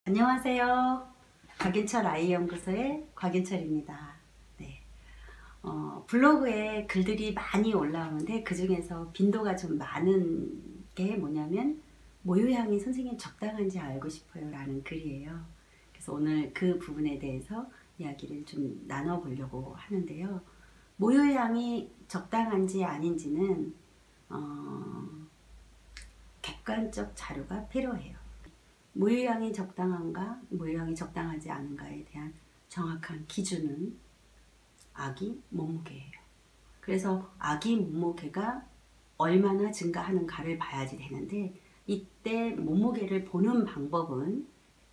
안녕하세요. 곽윤철 아이연구소의 곽윤철입니다. 네. 블로그에 글들이 많이 올라오는데 그 중에서 빈도가 좀 많은 게 뭐냐면 모유향이 선생님 적당한지 알고 싶어요 라는 글이에요. 그래서 오늘 그 부분에 대해서 이야기를 좀 나눠보려고 하는데요. 모유향이 적당한지 아닌지는 객관적 자료가 필요해요. 모유향이 적당한가, 모유향이 적당하지 않은가에 대한 정확한 기준은 아기 몸무게예요. 그래서 아기 몸무게가 얼마나 증가하는가를 봐야지 되는데, 이때 몸무게를 보는 방법은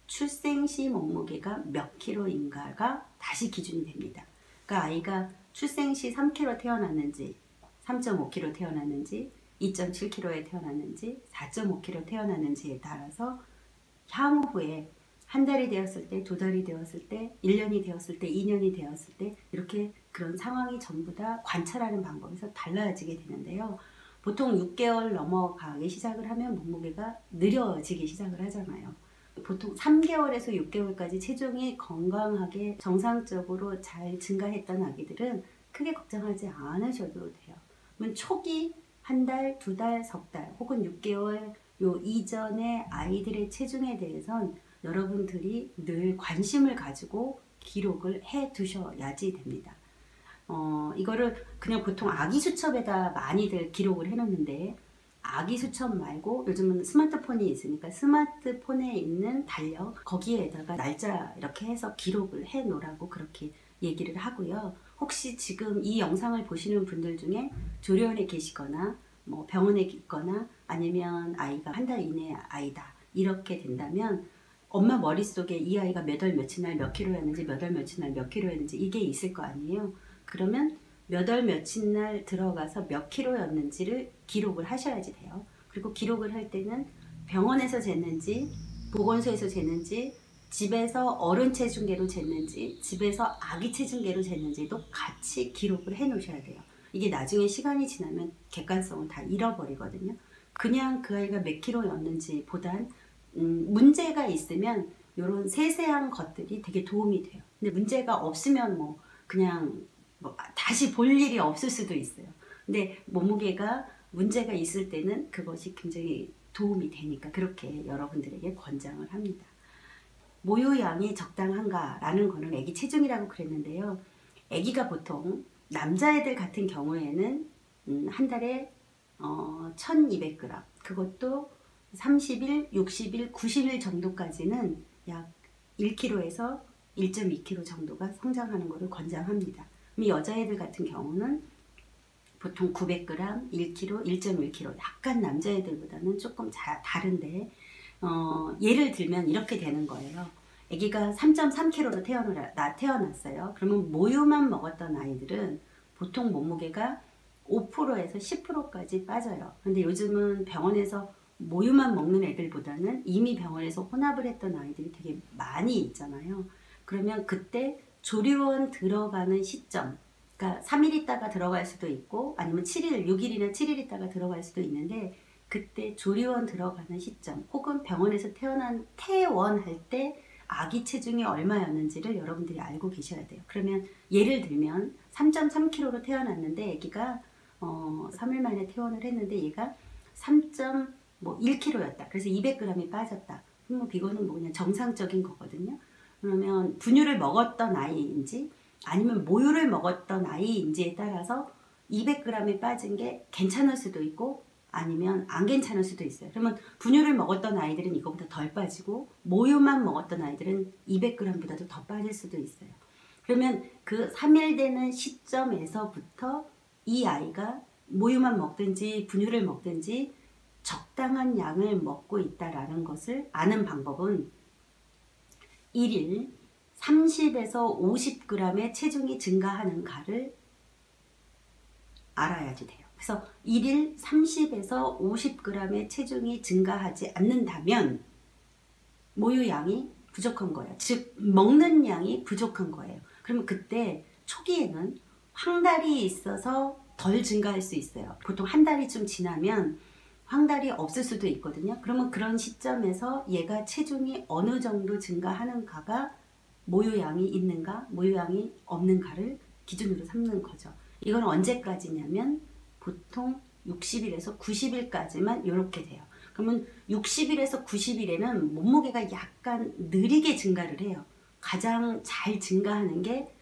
출생 시 몸무게가 몇 킬로인가가 다시 기준이 됩니다. 그러니까 아이가 출생 시 3kg 태어났는지, 3.5kg 태어났는지, 2.7kg에 태어났는지, 4.5kg 태어났는지에 따라서 향후에 한 달이 되었을 때, 두 달이 되었을 때, 1년이 되었을 때, 2년이 되었을 때 이렇게 그런 상황이 전부 다 관찰하는 방법에서 달라지게 되는데요. 보통 6개월 넘어가기 시작을 하면 몸무게가 느려지기 시작을 하잖아요. 보통 3개월에서 6개월까지 체중이 건강하게 정상적으로 잘 증가했던 아기들은 크게 걱정하지 않으셔도 돼요. 그러면 초기 한 달, 두 달, 석 달 혹은 6개월 요 이전의 아이들의 체중에 대해선 여러분들이 늘 관심을 가지고 기록을 해 두셔야지 됩니다. 이거를 그냥 보통 아기 수첩에다 많이들 기록을 해 놓는데, 아기 수첩 말고 요즘은 스마트폰이 있으니까 스마트폰에 있는 달력 거기에다가 날짜 이렇게 해서 기록을 해 놓으라고 그렇게 얘기를 하고요. 혹시 지금 이 영상을 보시는 분들 중에 조리원에 계시거나 뭐 병원에 있거나 아니면 아이가 한 달 이내 아이다 이렇게 된다면 엄마 머릿속에 이 아이가 몇 월 며칠 날 몇 킬로였는지, 몇 월 며칠 날 몇 킬로였는지 이게 있을 거 아니에요. 그러면 몇 월 며칠 날 들어가서 몇 킬로였는지를 기록을 하셔야지 돼요. 그리고 기록을 할 때는 병원에서 쟀는지, 보건소에서 쟀는지, 집에서 어른 체중계로 쟀는지, 집에서 아기 체중계로 쟀는지도 같이 기록을 해 놓으셔야 돼요. 이게 나중에 시간이 지나면 객관성을 다 잃어버리거든요. 그냥 그 아이가 몇 킬로였는지 보단 문제가 있으면 이런 세세한 것들이 되게 도움이 돼요. 근데 문제가 없으면 뭐 그냥 뭐 다시 볼 일이 없을 수도 있어요. 근데 몸무게가 문제가 있을 때는 그것이 굉장히 도움이 되니까 그렇게 여러분들에게 권장을 합니다. 모유양이 적당한가 라는 거는 아기 체중이라고 그랬는데요. 아기가 보통 남자애들 같은 경우에는 한 달에 1200g, 그것도 30일, 60일, 90일 정도까지는 약 1kg에서 1.2kg 정도가 성장하는 것을 권장합니다. 여자애들 같은 경우는 보통 900g, 1kg, 1.1kg, 약간 남자애들보다는 조금 다른데 예를 들면 이렇게 되는 거예요. 아기가 3.3kg로 태어났어요. 그러면 모유만 먹었던 아이들은 보통 몸무게가 5%에서 10%까지 빠져요. 근데 요즘은 병원에서 모유만 먹는 애들보다는 이미 병원에서 혼합을 했던 아이들이 되게 많이 있잖아요. 그러면 그때 조리원 들어가는 시점, 그러니까 3일 있다가 들어갈 수도 있고 아니면 7일, 6일이나 7일 있다가 들어갈 수도 있는데, 그때 조리원 들어가는 시점 혹은 병원에서 퇴원할 때 아기 체중이 얼마였는지를 여러분들이 알고 계셔야 돼요. 그러면 예를 들면 3.3kg로 태어났는데 아기가 3일 만에 퇴원을 했는데 얘가 3.1kg였다. 그래서 200g이 빠졌다. 그럼 이거는 뭐 그냥 정상적인 거거든요. 그러면 분유를 먹었던 아이인지 아니면 모유를 먹었던 아이인지에 따라서 200g이 빠진 게 괜찮을 수도 있고 아니면 안 괜찮을 수도 있어요. 그러면 분유를 먹었던 아이들은 이거보다 덜 빠지고 모유만 먹었던 아이들은 200g보다도 더 빠질 수도 있어요. 그러면 그 3일 되는 시점에서부터 이 아이가 모유만 먹든지 분유를 먹든지 적당한 양을 먹고 있다라는 것을 아는 방법은 1일 30에서 50g의 체중이 증가하는가를 알아야지 돼요. 그래서 1일 30에서 50g의 체중이 증가하지 않는다면 모유 양이 부족한 거예요. 즉 먹는 양이 부족한 거예요. 그러면 그때 초기에는 한 달이 있어서 덜 증가할 수 있어요. 보통 한 달이 좀 지나면 황달이 없을 수도 있거든요. 그러면 그런 시점에서 얘가 체중이 어느 정도 증가하는가가 모유양이 있는가 모유양이 없는가를 기준으로 삼는 거죠. 이건 언제까지냐면 보통 60일에서 90일까지만 이렇게 돼요. 그러면 60일에서 90일에는 몸무게가 약간 느리게 증가를 해요. 가장 잘 증가하는 게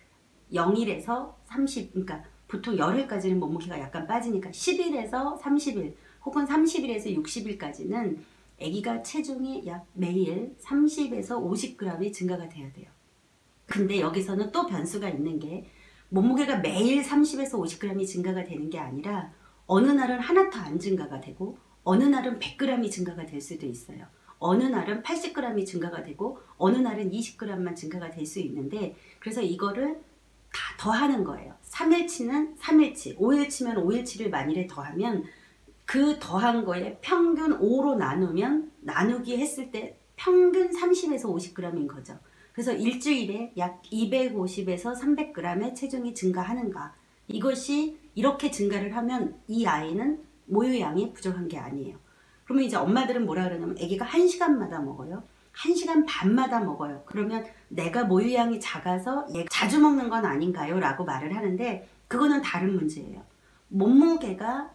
0일에서 30, 그러니까 보통 열흘까지는 몸무게가 약간 빠지니까 10일에서 30일 혹은 30일에서 60일까지는 아기가 체중이 약 매일 30에서 50g이 증가가 돼야 돼요. 근데 여기서는 또 변수가 있는 게 몸무게가 매일 30에서 50g이 증가가 되는 게 아니라 어느 날은 하나도 안 증가가 되고 어느 날은 100g이 증가가 될 수도 있어요. 어느 날은 80g이 증가가 되고 어느 날은 20g만 증가가 될 수 있는데 그래서 이거를 다 더하는 거예요. 3일치는 3일치, 5일치면 5일치를 만일에 더하면 그 더한 거에 평균 5로 나누기 했을 때 평균 30에서 50g인 거죠. 그래서 일주일에 약 250에서 300g의 체중이 증가하는가. 이것이 이렇게 증가를 하면 이 아이는 모유양이 부족한 게 아니에요. 그러면 이제 엄마들은 뭐라 그러냐면 아기가 1시간마다 먹어요. 1시간 반마다 먹어요. 그러면 내가 모유양이 작아서 얘가 자주 먹는 건 아닌가요? 라고 말을 하는데 그거는 다른 문제예요. 몸무게가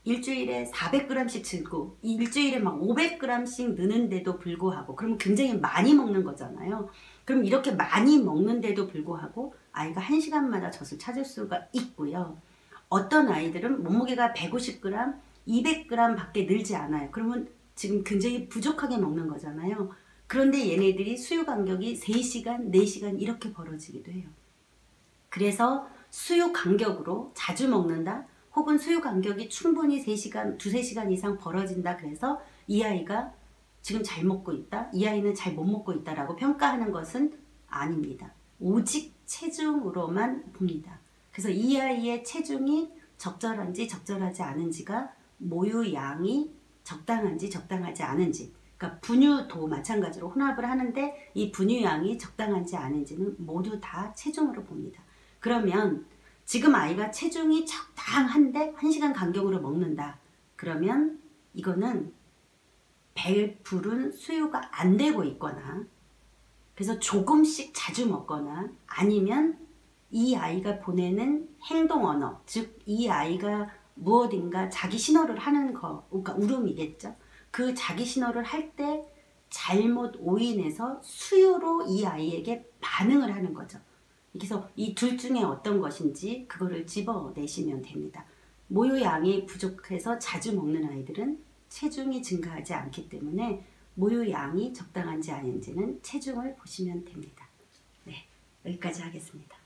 일주일에 400g씩 찌고 일주일에 막 500g씩 느는데도 불구하고 그러면 굉장히 많이 먹는 거잖아요. 그럼 이렇게 많이 먹는데도 불구하고 아이가 1시간마다 젖을 찾을 수가 있고요. 어떤 아이들은 몸무게가 150g, 200g 밖에 늘지 않아요. 그러면 지금 굉장히 부족하게 먹는 거잖아요. 그런데 얘네들이 수유 간격이 3시간, 4시간 이렇게 벌어지기도 해요. 그래서 수유 간격으로 자주 먹는다 혹은 수유 간격이 충분히 3시간, 2~3시간 이상 벌어진다 그래서 이 아이가 지금 잘 먹고 있다, 이 아이는 잘 못 먹고 있다라고 평가하는 것은 아닙니다. 오직 체중으로만 봅니다. 그래서 이 아이의 체중이 적절한지 적절하지 않은지가 모유양이 적당한지 적당하지 않은지, 그러니까 분유도 마찬가지로 혼합을 하는데 이 분유양이 적당한지 아닌지는 모두 다 체중으로 봅니다. 그러면 지금 아이가 체중이 적당한데 1시간 간격으로 먹는다. 그러면 이거는 배부른 수유가 안 되고 있거나 그래서 조금씩 자주 먹거나 아니면 이 아이가 보내는 행동 언어, 즉 이 아이가 무엇인가 자기 신호를 하는 거, 그러니까 울음이겠죠. 그 자기 신호를 할 때 잘못 오인해서 수유로 이 아이에게 반응을 하는 거죠. 그래서 이 둘 중에 어떤 것인지 그거를 집어내시면 됩니다. 모유양이 부족해서 자주 먹는 아이들은 체중이 증가하지 않기 때문에 모유양이 적당한지 아닌지는 체중을 보시면 됩니다. 네, 여기까지 하겠습니다.